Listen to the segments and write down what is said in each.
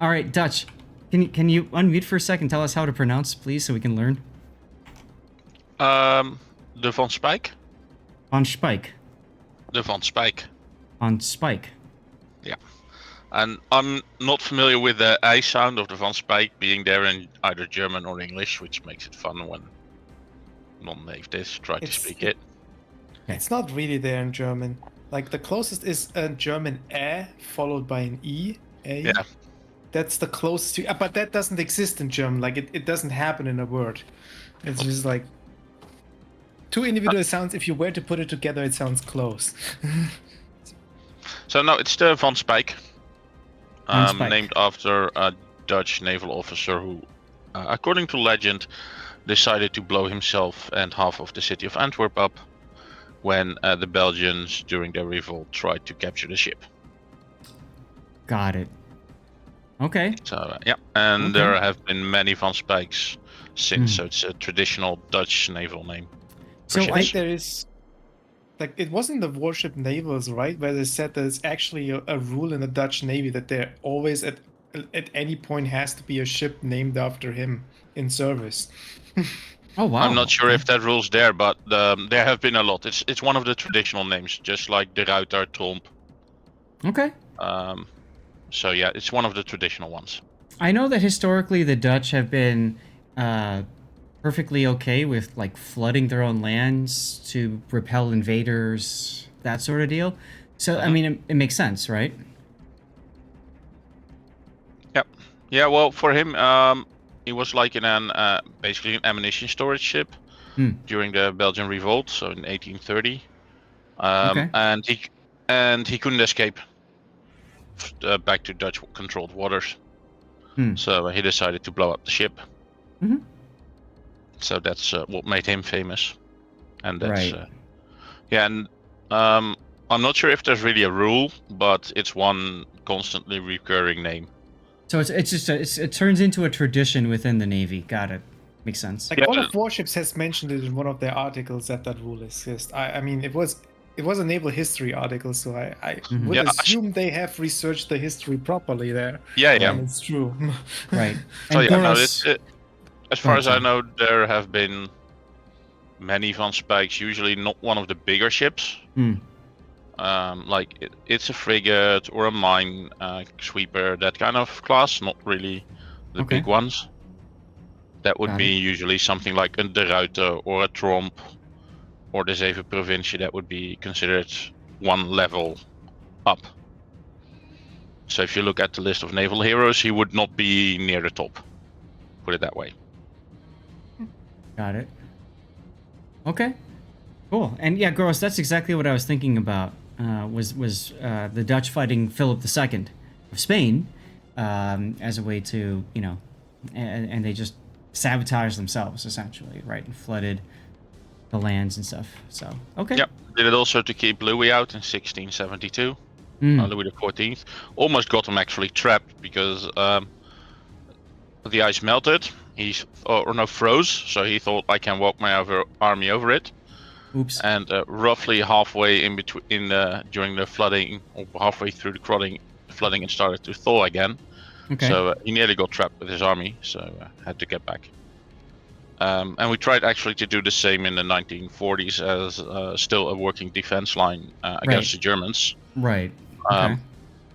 All right, Dutch. Can you unmute for a second? Tell us how to pronounce, please, so we can learn. De Van Spijk? On Speijk. De Van Spijk. On Spike. Yeah. And I'm not familiar with the I sound of the Van Spijk being there in either German or English, which makes it fun when non-natives try to speak it. It's not really there in German. Like the closest is a German followed by an E. A. Yeah. That's the closest to, but that doesn't exist in German. Like it doesn't happen in a word. It's just like two individual sounds. If you were to put it together, it sounds close. So no, it's the Van Spijk. Van Spijk. Named after a Dutch naval officer who, according to legend, decided to blow himself and half of the city of Antwerp up when the Belgians, during their revolt, tried to capture the ship. Got it. Okay. So yeah, and Okay. there have been many Van Spijks since. So it's a traditional Dutch naval name. So I think there is, like, it wasn't the warship navals, right? Where they said there's actually a rule in the Dutch Navy that there always at any point has to be a ship named after him in service. Oh wow. I'm not sure if that rule's there, but there have been a lot. It's one of the traditional names, just like De Ruiter, Tromp. Okay. So yeah, it's one of the traditional ones. I know that historically the Dutch have been perfectly okay with like flooding their own lands to repel invaders, that sort of deal. So I mean, it makes sense, right? Yep. Yeah. Well, for him, he was like in an basically an ammunition storage ship during the Belgian revolt, so in 1830. Okay. And he couldn't escape back to Dutch-controlled waters. So he decided to blow up the ship. So that's what made him famous, and that's Right. yeah. And I'm not sure if there's really a rule, but it's one constantly recurring name. So it's just it turns into a tradition within the Navy. Got it. Makes sense. Like all of Warships has mentioned it in one of their articles that rule exists. I mean, it was a naval history article, so I would assume they have researched the history properly there. Yeah. And it's true. Right. So And yeah, no, Goros, as far as I know, there have been many Van Spijks, usually not one of the bigger ships. Like it's a frigate or a mine sweeper, that kind of class, not really the big ones. That would be usually something like a De Ruiter or a Tromp or the Zeven Provincie. That would be considered one level up. So if you look at the list of naval heroes, he would not be near the top. Put it that way. Got it. Okay. Cool. And yeah, Goros, that's exactly what I was thinking about. Was the Dutch fighting Philip II of Spain as a way to, you know, and they just sabotaged themselves essentially, right, and flooded the lands and stuff. So okay. Yep. Did it also to keep Louis out in 1672. Louis XIV almost got him actually trapped because the ice melted. He froze. So he thought, I can walk my army over it. Oops. And roughly halfway in between during the flooding, or halfway through the flooding, it started to thaw again. Okay. So he nearly got trapped with his army, so had to get back. And we tried actually to do the same in the 1940s as still a working defense line against the Germans. Right. Okay.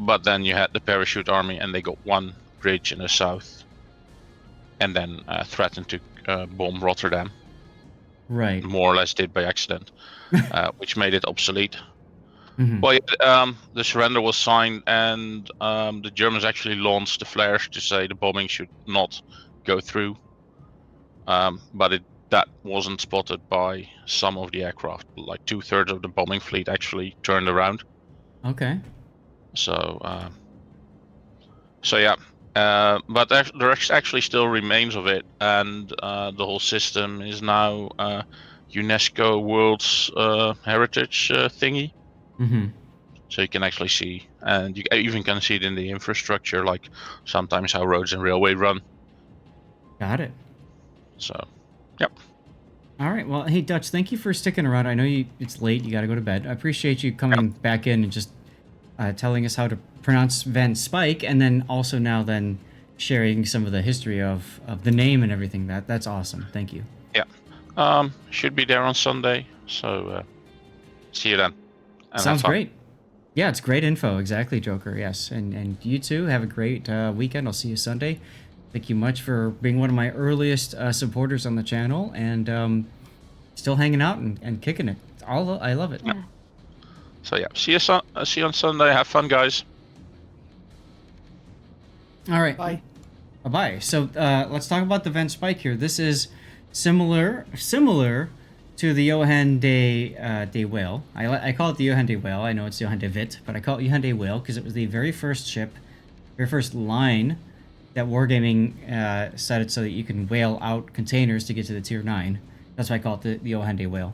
But then you had the parachute army, and they got one bridge in the south, and then threatened to bomb Rotterdam. Right. More or less did by accident, which made it obsolete. Well, the surrender was signed, and the Germans actually launched the flares to say the bombing should not go through. But that wasn't spotted by some of the aircraft. Like 2/3 of the bombing fleet actually turned around. Okay. So yeah. But there actually still remains of it, and the whole system is now UNESCO World's Heritage thingy. So you can actually see, and you even can see it in the infrastructure, like sometimes how roads and railway run. Got it. So, yep. All right. Well, hey, Dutch, thank you for sticking around. I know it's late. You got to go to bed. I appreciate you coming back in and just telling us how to pronounce Van Speijk, and then also now then sharing some of the history of the name and everything. That's awesome. Thank you. Yeah. Should be there on Sunday. So see you then. And Sounds have fun. great. Yeah, it's great info. Exactly, Joker. Yes, and you too. Have a great weekend. I'll see you Sunday. Thank you much for being one of my earliest supporters on the channel, and still hanging out and kicking it. I love it. Yeah. So yeah, see you on Sunday. Have fun, guys. All right. Bye. Bye. So let's talk about the Van Speijk here. This is similar to the Johan de Whale. I call it the Johan de Whale. I know it's Johan de Witt, but I call it Johan de Whale because it was the very first ship, very first line that Wargaming set it so that you can whale out containers to get to the tier 9. That's why I call it the Johan de Whale.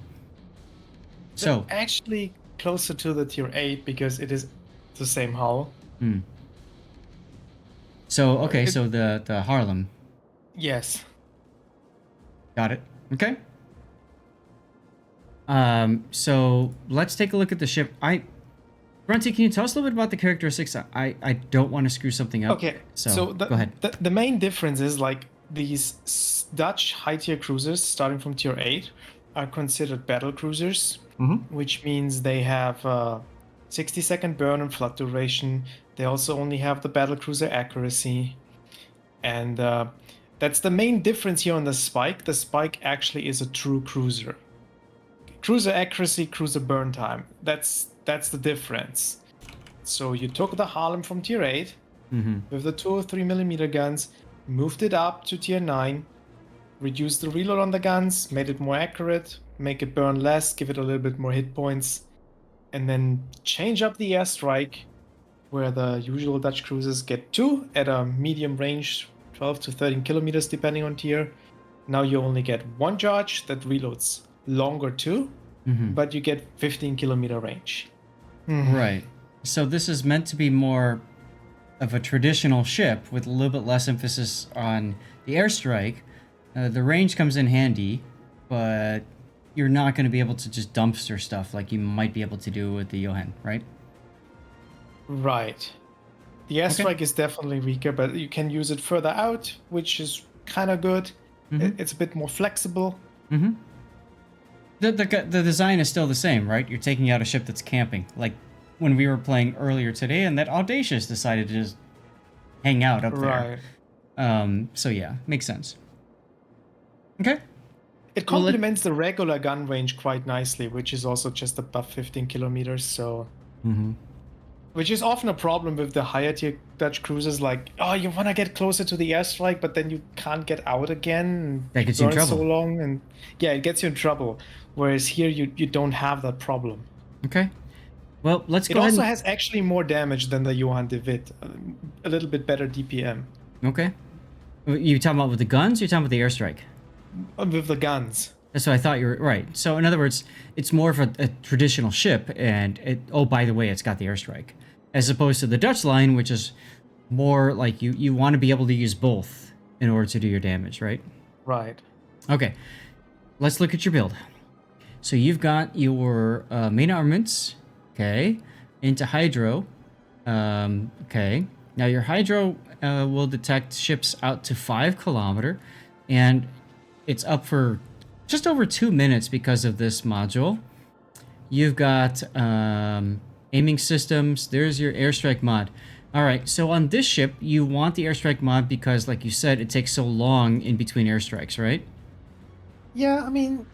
So actually closer to the tier 8 because it is the same hull. So okay, so the Harlem. Yes. Got it. Okay. So let's take a look at the ship. Grunty, can you tell us a little bit about the characteristics? I don't want to screw something up. Okay. So go ahead. The main difference is like these Dutch high tier cruisers starting from tier 8 are considered battle cruisers, which means they have 60-second burn and flood duration. They also only have the battle cruiser accuracy, and that's the main difference here on the Speijk. The Speijk actually is a true cruiser. Cruiser accuracy, cruiser burn time. That's the difference. So you took the Harlem from tier 8 with the 2 or 3mm guns, moved it up to tier 9, reduced the reload on the guns, made it more accurate, make it burn less, give it a little bit more hit points, and then change up the airstrike, where the usual Dutch cruisers get 2 at a medium range, 12 to 13 kilometers depending on tier. Now you only get 1 charge that reloads longer too, but you get 15-kilometer range. Right. So this is meant to be more of a traditional ship with a little bit less emphasis on the airstrike. The range comes in handy, but you're not going to be able to just dumpster stuff like you might be able to do with the Johan, right? Right. The airstrike is definitely weaker, but you can use it further out, which is kind of good. It's a bit more flexible. The design is still the same, right? You're taking out a ship that's camping, like when we were playing earlier today, and that Audacious decided to just hang out up there. So yeah, makes sense. Okay. It complements the regular gun range quite nicely, which is also just above 15 kilometers. So, which is often a problem with the higher tier Dutch cruisers. Like, oh, you want to get closer to the airstrike, but then you can't get out again. That gets you in trouble. So long, and yeah, it gets you in trouble. Whereas here, you don't have that problem. Okay. Well, let's go ahead. It also and... has actually more damage than the Johan de Witt. A little bit better DPM. Okay. You talking about with the guns? Or you talking about the airstrike? With the guns. That's what I thought you were right. So in other words, it's more of a traditional ship, and oh, by the way, it's got the airstrike, as opposed to the Dutch line, which is more like you want to be able to use both in order to do your damage, right? Right. Okay. Let's look at your build. So you've got your main armaments, okay, into Hydro, okay. Now your Hydro will detect ships out to 5 kilometer, and it's up for just over 2 minutes because of this module. You've got aiming systems. There's your airstrike mod. All right, so on this ship, you want the airstrike mod because, like you said, it takes so long in between airstrikes, right? Yeah, I mean,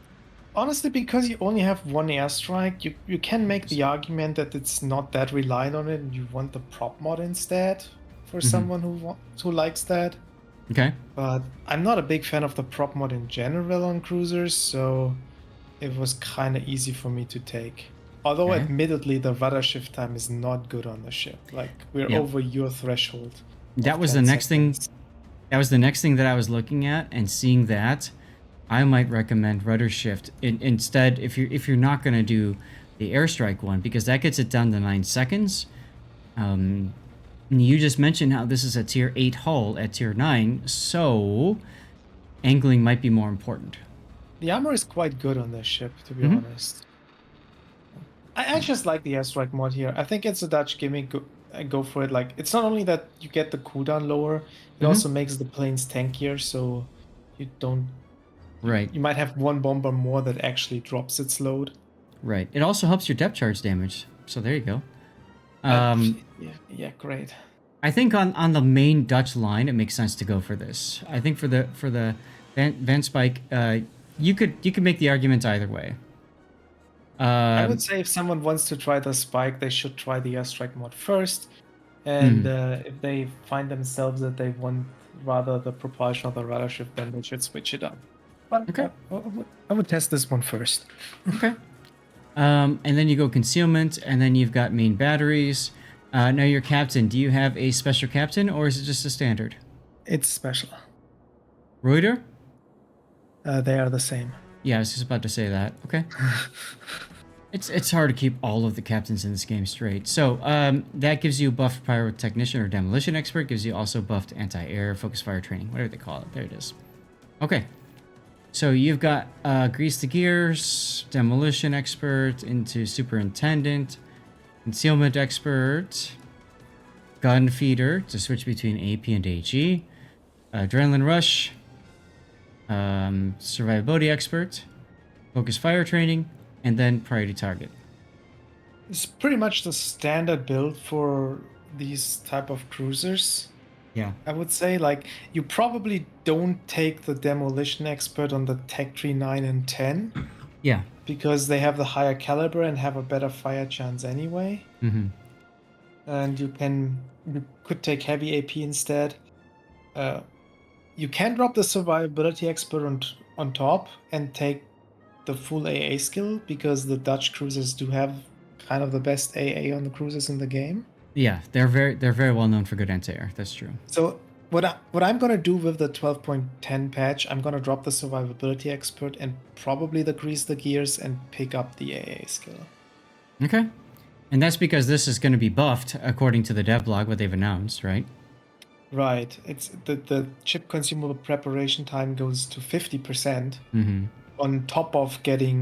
honestly, because you only have one airstrike, you can make the argument that it's not that reliant on it, and you want the prop mod instead for someone who likes that. Okay. But I'm not a big fan of the prop mod in general on cruisers, so it was kind of easy for me to take. Although, admittedly, the rudder shift time is not good on the ship. Like, we're over your threshold. That was the next thing. That was the next thing that I was looking at, and seeing that, I might recommend rudder shift instead if you're not going to do the airstrike one, because that gets it down to 9 seconds. You just mentioned how this is a tier 8 hull at tier 9, so angling might be more important. The armor is quite good on this ship, to be honest. I just like the airstrike mod here. I think it's a Dutch gimmick go for it. Like, it's not only that you get the cooldown lower, it also makes the planes tankier, so you don't. Right. You might have one bomber more that actually drops its load. Right. It also helps your depth charge damage. So there you go. Yeah, great. I think on the main Dutch line, it makes sense to go for this. I think for the Van Speijk, you could make the argument either way. I would say if someone wants to try the Speijk, they should try the airstrike mod first, and if they find themselves that they want rather the propulsion or the rudder shift, then they should switch it up. But Okay. I would test this one first. Okay. And then you go concealment, and then you've got main batteries. Now your captain, do you have a special captain, or is it just a standard? It's special. Reuter? They are the same. Yeah, I was just about to say that. Okay. It's hard to keep all of the captains in this game straight. So that gives you buffed pyrotechnician or demolition expert, gives you also buffed anti-air, focus fire training, whatever they call it. There it is. Okay. So you've got grease the gears, demolition expert into superintendent, concealment expert, gun feeder to switch between AP and HE, adrenaline rush, survivability expert, focus fire training, and then priority target. It's pretty much the standard build for these type of cruisers. Yeah. I would say, like, you probably don't take the demolition expert on the Tech Tree 9 and 10 Yeah. because they have the higher caliber and have a better fire chance anyway. Mm-hmm. And you could take heavy AP instead. You can drop the survivability expert on top and take the full AA skill because the Dutch cruisers do have kind of the best AA on the cruisers in the game. Yeah, they're very well known for good anti-air. That's true. So what I'm gonna do with the 12.10 patch, I'm gonna drop the survivability expert and probably the grease the gears and pick up the AA skill. Okay. And that's because this is going to be buffed according to the dev blog, what they've announced, right? Right. It's the chip consumable preparation time goes to 50% on top of getting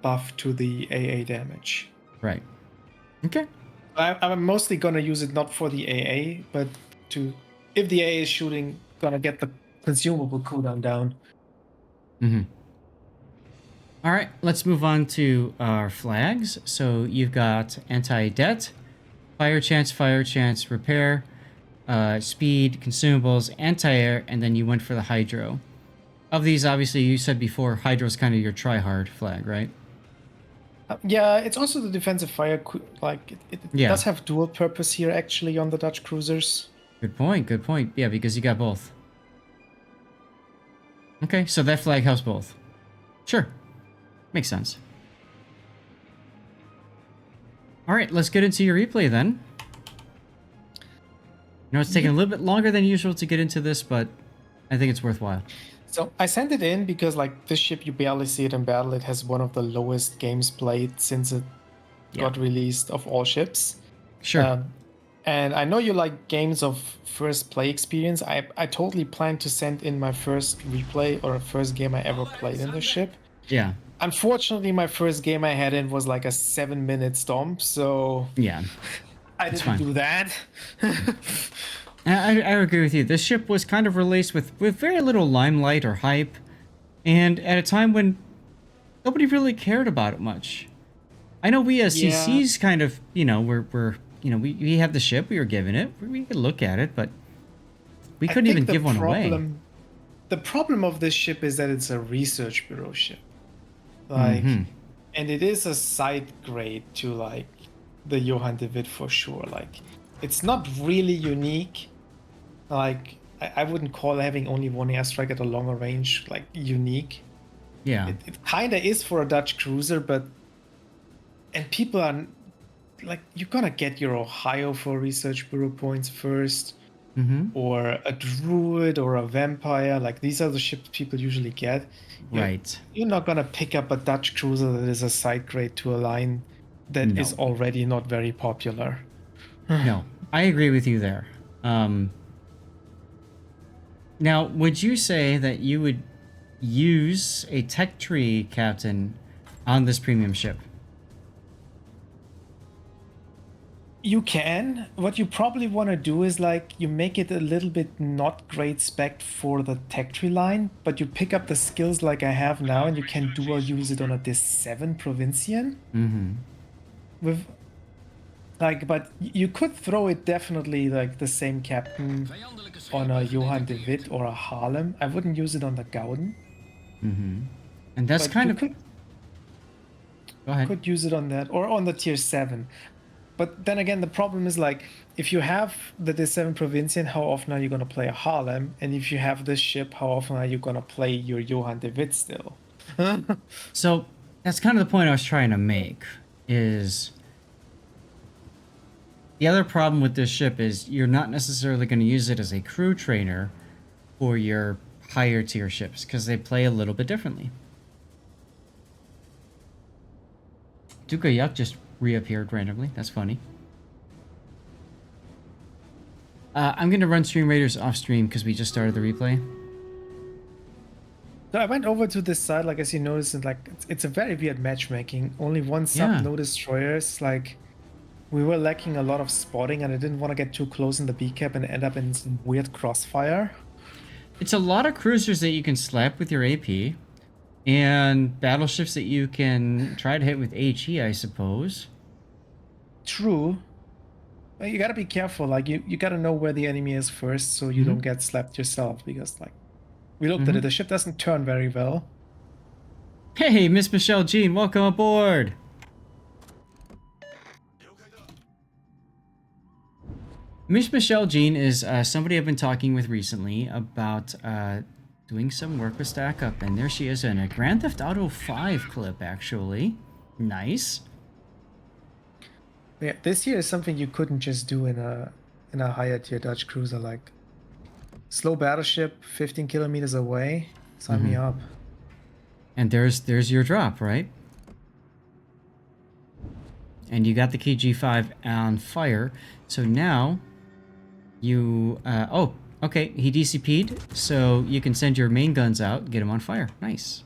buff to the AA damage. Right. Okay. I'm mostly gonna use it not for the AA, but if the AA is shooting, gonna get the consumable cooldown down. All right, let's move on to our flags. So you've got anti-det, fire chance, repair, speed, consumables, anti-air, and then you went for the hydro. Of these, obviously, you said before, hydro's kind of your try-hard flag, right? Yeah, it's also the defensive fire. It does have dual purpose here, actually, on the Dutch cruisers. Good point. Yeah, because you got both. Okay, so that flag helps both. Sure. Makes sense. All right, let's get into your replay then. You know, it's taking a little bit longer than usual to get into this, but I think it's worthwhile. So I sent it in because, like, this ship, you barely see it in battle. It has one of the lowest games played since it got released of all ships. Sure. And I know you like games of first play experience. I totally plan to send in my first replay or first game I ever played in the ship. Yeah. Unfortunately, my first game I had in was like a 7-minute stomp, so yeah, I didn't do that. I agree with you. This ship was kind of released with very little limelight or hype, and at a time when nobody really cared about it much. I know we as CCs kind of, you know, we have the ship, we were given it, we could look at it, but we couldn't even give one away. The problem of this ship is that it's a research bureau ship. Like, and it is a side grade to, like, the Johan de Witt for sure. Like, it's not really unique. Like, I wouldn't call having only one airstrike at a longer range, like, unique. Yeah. It kind of is for a Dutch cruiser, but... And people are... Like, you're gonna get your Ohio for research bureau points first. Or a druid or a vampire. Like, these are the ships people usually get. Right. You're not gonna pick up a Dutch cruiser that is a side grade to a line that is already not very popular. No, I agree with you there. Now, would you say that you would use a tech tree captain on this premium ship? You can. What you probably want to do is like you make it a little bit not great spec for the tech tree line, but you pick up the skills like I have now, and you can dual use it on a Dis 7 Provincian Mm-hmm. with like. But you could throw it definitely like the same captain on a Johann de Witt or a Harlem. I wouldn't use it on the Gauden, Mm-hmm. And that's but kind you of. Go ahead. could use it on that or on the tier 7. But then again, the problem is like if you have the D7 Provincian, how often are you gonna play a Harlem? And if you have this ship, how often are you gonna play your Johann de Witt still? So that's kind of the point I was trying to make. Is the other problem with this ship is you're not necessarily going to use it as a crew trainer for your higher tier ships because they play a little bit differently. Duca Yuck just reappeared randomly. That's funny. I'm going to run Stream Raiders off stream because we just started the replay. So I went over to this side, like as you noticed, and like it's a very weird matchmaking. Only one sub, Yeah. no destroyers. Like we were lacking a lot of spotting, and I didn't want to get too close in the B cap and end up in some weird crossfire. It's a lot of cruisers that you can slap with your AP, and battleships that you can try to hit with HE, I suppose. True. But you gotta be careful. Like you gotta know where the enemy is first, so you don't get slapped yourself. Because like we looked at it, the ship doesn't turn very well. Hey, Miss Michelle Jean, welcome aboard. Miss Michelle Jean is somebody I've been talking with recently about doing some work with Stack Up, and there she is in a Grand Theft Auto 5 clip, actually. Nice. Yeah, this here is something you couldn't just do in a higher tier Dutch cruiser. Like slow battleship, 15 kilometers away. Sign me up. And there's your drop, right? And you got the key G5 on fire. So now you oh, okay, he DCP'd, so you can send your main guns out, get him on fire. Nice.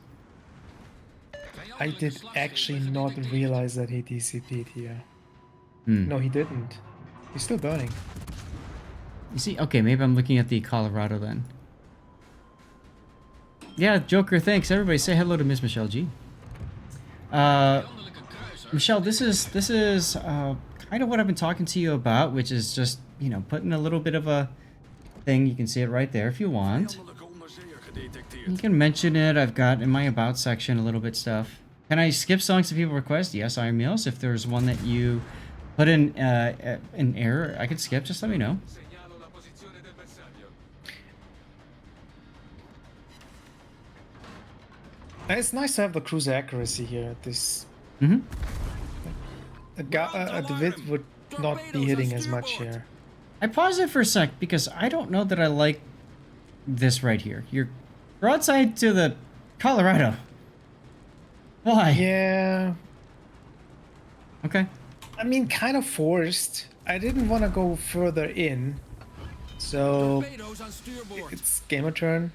I did actually not realize that he DCP'd here. Hmm. No, he didn't. He's still burning. You see, okay, maybe I'm looking at the Colorado then. Yeah, Joker, thanks. Everybody say hello to Miss Michelle G. Michelle, this is kind of what I've been talking to you about, which is just, you know, putting a little bit of a thing. You can see it right there if you want. You can mention it. I've got in my about section a little bit stuff. Can I skip songs that people request? Yes, Iron Meals. If there's one that you put in an error, I could skip. Just let me know. It's nice to have the cruiser accuracy here at this. Mm-hmm. A David would not be hitting as much here. I paused it for a sec because I don't know that I like this right here. You're broadside to the Colorado. Why? Yeah. Okay. I mean, kind of forced. I didn't want to go further in. So it's gamer turn.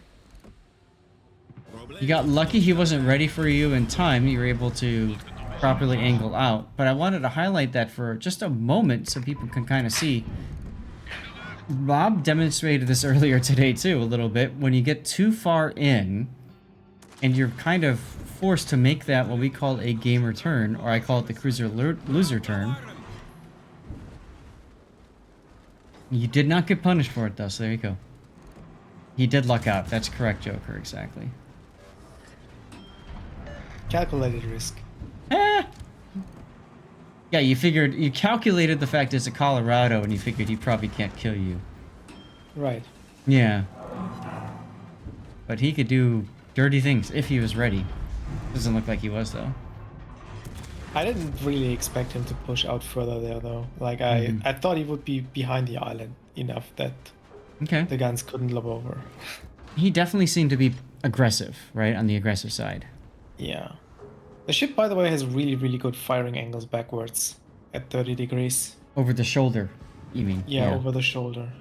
You got lucky he wasn't ready for you in time. You were able to properly angle out. But I wanted to highlight that for just a moment so people can kind of see. Rob demonstrated this earlier today too, a little bit. When you get too far in and you're kind of forced to make that what we call a gamer turn, or I call it the cruiser loser turn. You did not get punished for it though, so there you go. He did luck out. That's correct, Joker, exactly. Calculated risk. Eh. Yeah, you calculated the fact it's a Colorado and you figured he probably can't kill you. Right. Yeah. But he could do dirty things if he was ready. Doesn't look like he was, though. I didn't really expect him to push out further there, though. Like, I thought he would be behind the island enough that the guns couldn't lob over. He definitely seemed to be aggressive, right? On the aggressive side. Yeah. The ship, by the way, has really, really good firing angles backwards at 30 degrees. Over the shoulder, you mean? Yeah, over the shoulder.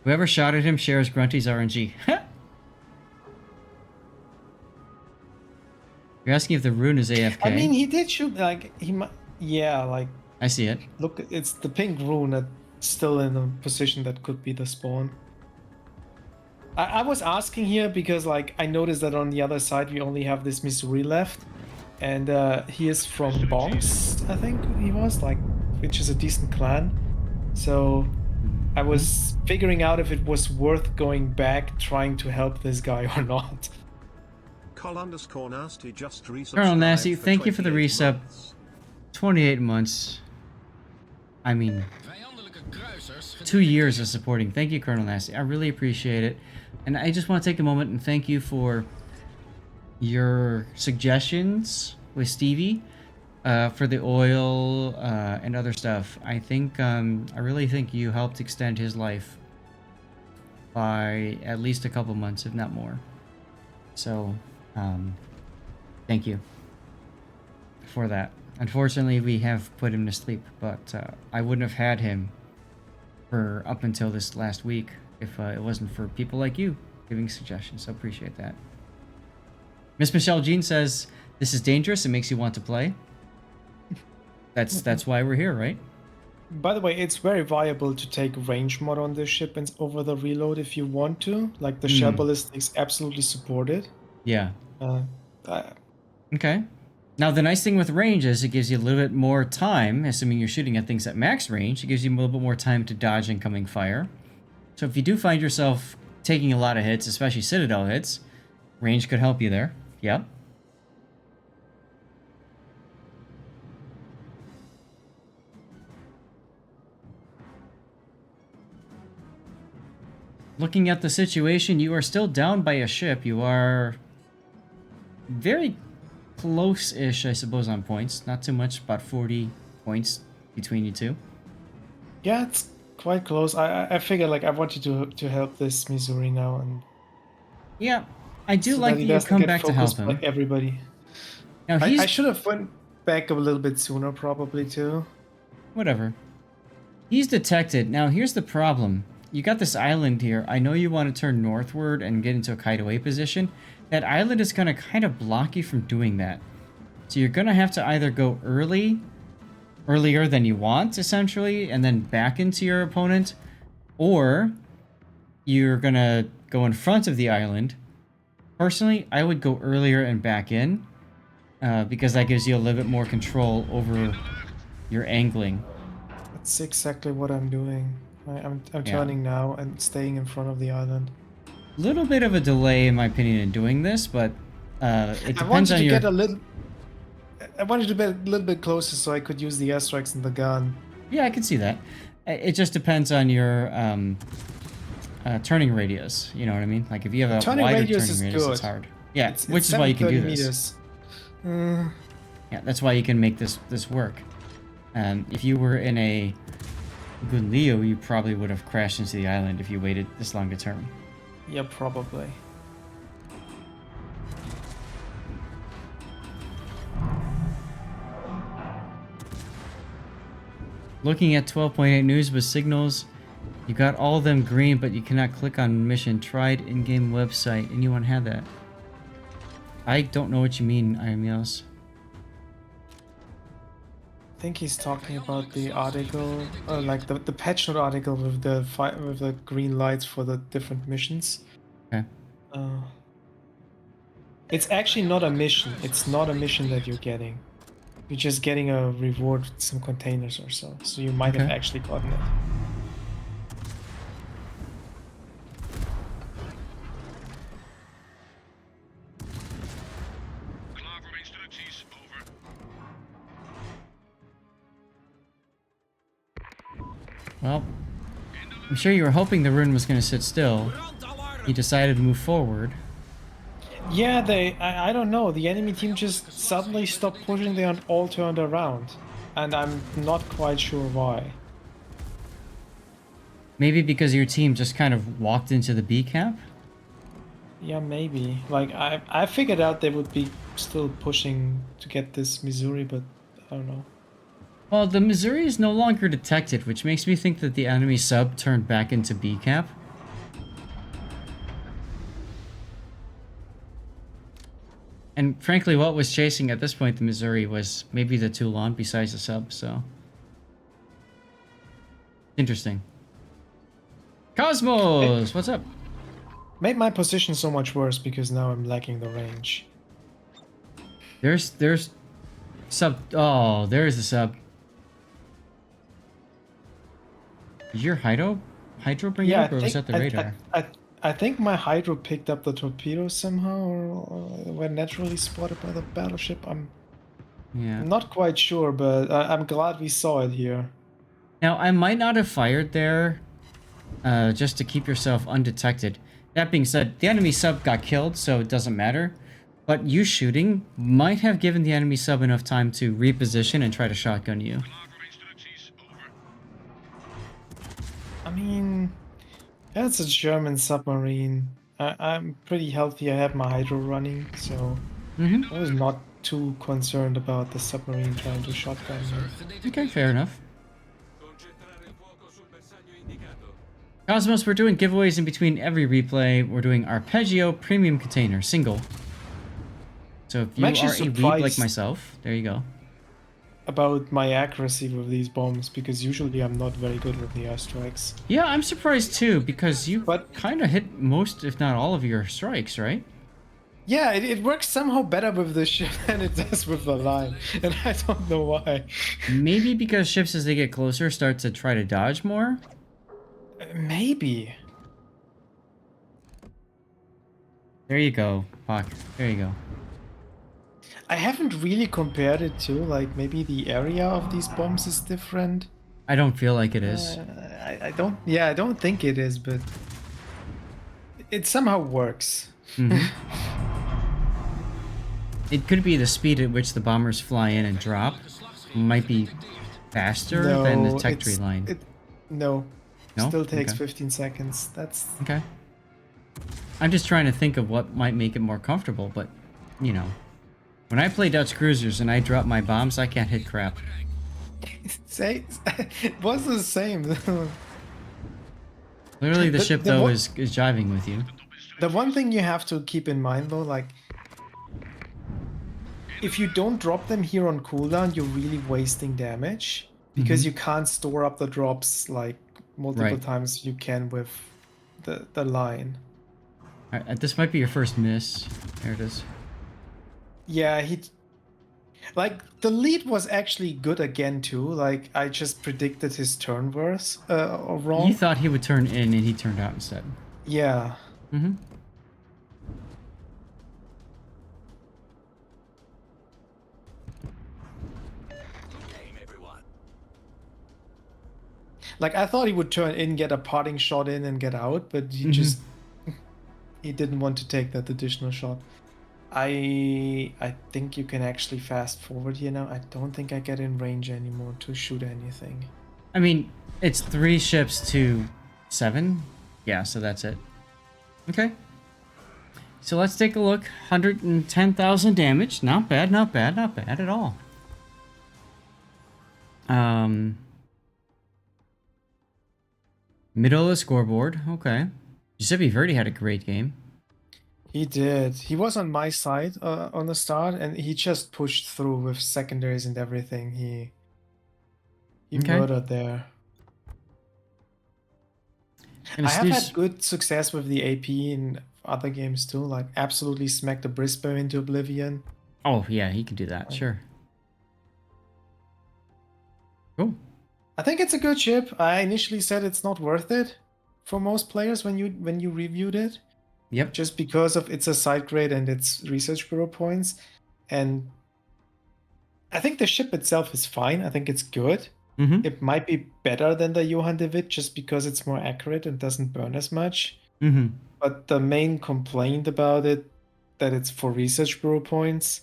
Whoever shot at him shares Grunty's RNG. You're asking if the rune is AFK? I mean, he did shoot, like, he might... Yeah, like, I see it. Look, it's the pink rune that's still in a position that could be the spawn. I was asking here because, like, I noticed that on the other side we only have this Missouri left, and he is from Bonks, I think he was, like, which is a decent clan. So I was figuring out if it was worth going back trying to help this guy or not. Col_Nasty just Colonel Nasty, for thank you for the 28 resub. months. 28 months. I mean, 2 years of supporting. Thank you, Colonel Nasty. I really appreciate it. And I just want to take a moment and thank you for your suggestions with Stevie for the oil and other stuff. I think, I really think you helped extend his life by at least a couple months, if not more. So, thank you for that. Unfortunately, we have put him to sleep, but I wouldn't have had him for up until this last week if it wasn't for people like you giving suggestions. So appreciate that. Miss Michelle Jean says, "This is dangerous. It makes you want to play." That's why we're here, right? By the way, it's very viable to take range mod on this ship and over the reload if you want to. Like, the shell ballistics absolutely support it. Yeah. Uh, Okay. Now, the nice thing with range is it gives you a little bit more time, assuming you're shooting at things at max range. It gives you a little bit more time to dodge incoming fire. So if you do find yourself taking a lot of hits, especially Citadel hits, range could help you there. Yep. Looking at the situation, you are still down by a ship. You are very close-ish, I suppose, on points. Not too much, about 40 points between you two. yeah, it's quite close. I figured, like, I want you to help this Missouri now, and Yeah, I do so like that he you doesn't come get back to help focused by him. everybody. Now I should have went back a little bit sooner, probably, too. Whatever. He's detected. Now, here's the problem. You got this island here. I know you want to turn northward and get into a kite-away position. That island is going to kind of block you from doing that. So you're going to have to either go earlier than you want, essentially, and then back into your opponent, or you're going to go in front of the island. Personally, I would go earlier and back in, because that gives you a little bit more control over your angling. That's exactly what I'm doing. I'm turning now and staying in front of the island. Little bit of a delay, in my opinion, in doing this, but it depends I wanted on to your... get a little. I wanted to be a little bit closer so I could use the airstrikes and the gun. Yeah, I can see that. It just depends on your turning radius. You know what I mean? Like if you have a Turning wider radius turning is radius, good. it's hard. Yeah, It's which is why you can do 730 this. meters. Yeah, that's why you can make this work. If you were in a good Leo, you probably would have crashed into the island if you waited this long to turn. Yeah, probably. Looking at 12.8 news with signals, you got all of them green, but you cannot click on mission. Tried in-game website. Anyone had that? I don't know what you mean, Iamios. I think he's talking about the article, like the patch note article with the green lights for the different missions. Okay. It's actually not a mission. It's not a mission that you're getting. You're just getting a reward with some containers or so. So you might have actually gotten it. Well, I'm sure you were hoping the rune was going to sit still. You decided to move forward. Yeah, I don't know. The enemy team just suddenly stopped pushing. They all turned around. And I'm not quite sure why. Maybe because your team just kind of walked into the B camp? Yeah, maybe. Like, I figured out they would be still pushing to get this Missouri, but I don't know. Well, the Missouri is no longer detected, which makes me think that the enemy sub turned back into B camp. And frankly, what was chasing at this point the Missouri was maybe the Toulon besides the sub, so... Interesting. Cosmos, what's up? Made my position so much worse because now I'm lacking the range. There's sub. Oh, there's the sub. Did your hydro bring you up, or was that the radar? I think my hydro picked up the torpedo somehow, or were naturally spotted by the battleship. I'm Yeah. not quite sure, but I'm glad we saw it here. Now, I might not have fired there, just to keep yourself undetected. That being said, the enemy sub got killed, so it doesn't matter. But you shooting might have given the enemy sub enough time to reposition and try to shotgun you. I mean, that's a German submarine. I'm pretty healthy. I have my hydro running, so I was not too concerned about the submarine trying to shotgun me. Okay, fair enough. Cosmos, we're doing giveaways in between every replay. We're doing Arpeggio Premium Container, single. So if you are a weeb like myself, there you go. About my accuracy with these bombs, because usually I'm not very good with the airstrikes. Yeah, I'm surprised too, because you kind of hit most, if not all of your strikes, right? Yeah, it works somehow better with the ship than it does with the line, and I don't know why. Maybe because ships, as they get closer, start to try to dodge more? Maybe. There you go, Puck. There you go. I haven't really compared it to, like, maybe the area of these bombs is different. I don't feel like it is. I don't, yeah, I don't think it is, but it somehow works. It could be the speed at which the bombers fly in and drop. Might be faster than the tech tree line. No. No? Still takes Okay. 15 seconds. That's... Okay. I'm just trying to think of what might make it more comfortable, but, you know. When I play Dutch cruisers and I drop my bombs, I can't hit crap. It was the same. Clearly the ship, though, is jiving with you. The one thing you have to keep in mind, though, like, if you don't drop them here on cooldown, you're really wasting damage. Because you can't store up the drops, like, multiple times you can with the line. Alright, this might be your first miss. There it is. Yeah, like, the lead was actually good again, too. Like, I just predicted his turn worse, or wrong. You thought he would turn in, and he turned out instead. Yeah. Like, I thought he would turn in, get a potting shot in, and get out, but he just... he didn't want to take that additional shot. I think you can actually fast forward here now. I don't think I get in range anymore to shoot anything. I mean, it's 3 ships to 7? Yeah, so that's it. Okay. So let's take a look. 110,000 damage. Not bad, not bad, not bad at all. Middle of the scoreboard. Okay. Giuseppe Verdi had a great game. He did. He was on my side on the start, and he just pushed through with secondaries and everything. He murdered there. I have had good success with the AP in other games too, like absolutely smack the Brisbane into oblivion. Oh yeah, he can do that, sure. Cool. I think it's a good ship. I initially said it's not worth it for most players when you reviewed it. Yep. Just because of it's a side grade and its research bureau points. And I think the ship itself is fine. I think it's good. It might be better than the Johann de Witt just because it's more accurate and doesn't burn as much. But the main complaint about it, that it's for research bureau points.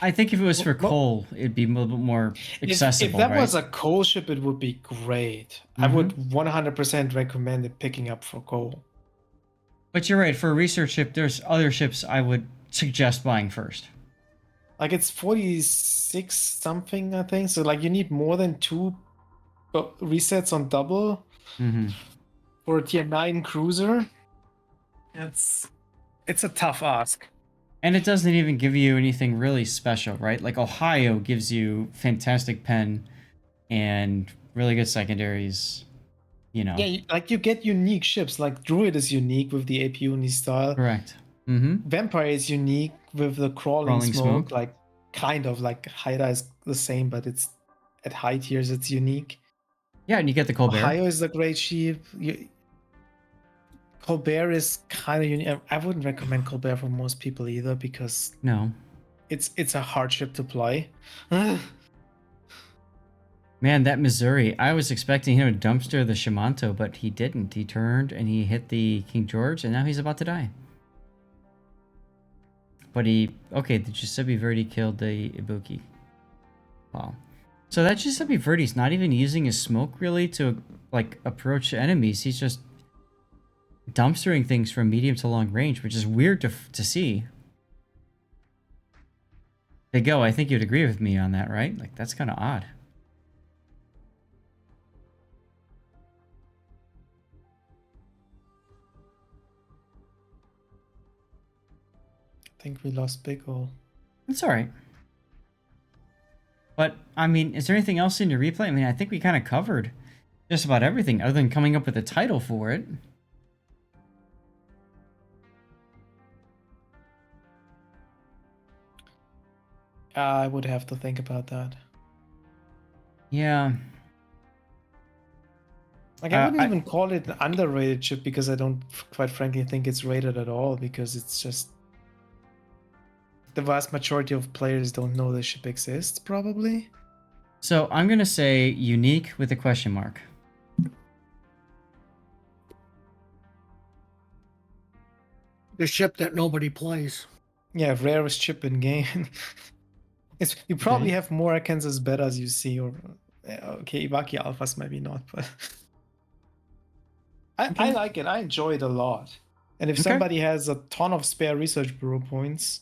I think if it was for coal, it'd be a little bit more accessible. If that was a coal ship, it would be great. I would 100% recommend it picking up for coal. But you're right, for a research ship, there's other ships I would suggest buying first. Like, it's 46 something, I think. So, like, you need more than 2 resets on double for a tier 9 cruiser. It's a tough ask. And it doesn't even give you anything really special, right? Like, Ohio gives you fantastic pen and really good secondaries. You know. Yeah, like you get unique ships. Like Druid is unique with the AP Uni style. Correct. Mm-hmm. Vampire is unique with the crawling, Crawling smoke. smoke. Like kind of like Haida is the same, but it's at high tiers it's unique. Yeah, and you get the Colbert. Ohio is a great ship. Colbert is kind of unique. I wouldn't recommend Colbert for most people either because No. it's a hard ship to play. Man, that Missouri, I was expecting him to dumpster the Shimanto, but he didn't. He turned and he hit the King George, and now he's about to die. But okay, the Giuseppe Verdi killed the Ibuki. Wow. So that Giuseppe Verdi's not even using his smoke really to, like, approach enemies. He's just dumpstering things from medium to long range, which is weird to see. Big Go, I think you'd agree with me on that, right? Like, that's kind of odd. I think we lost Big O. It's alright. But, I mean, is there anything else in your replay? I mean, I think we kind of covered just about everything other than coming up with a title for it. I would have to think about that. Yeah. Like, I wouldn't even call it an underrated ship because I don't, quite frankly, think it's rated at all because it's just the vast majority of players don't know the ship exists, probably. So I'm going to say unique with a question mark. The ship that nobody plays. Yeah, rarest ship in game. You probably have more Arkansas betas you see, or okay, Ibaki Alphas maybe not, but I like it. I enjoy it a lot. And if somebody has a ton of spare research bureau points,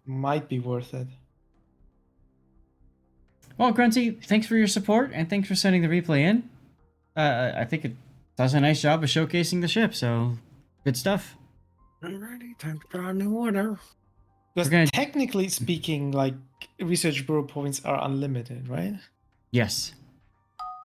might be worth it. Well, Grunty, thanks for your support and thanks for sending the replay in. I think it does a nice job of showcasing the ship, so good stuff. Alrighty, time to draw a new order. Because technically speaking, like research bureau points are unlimited, right? Yes.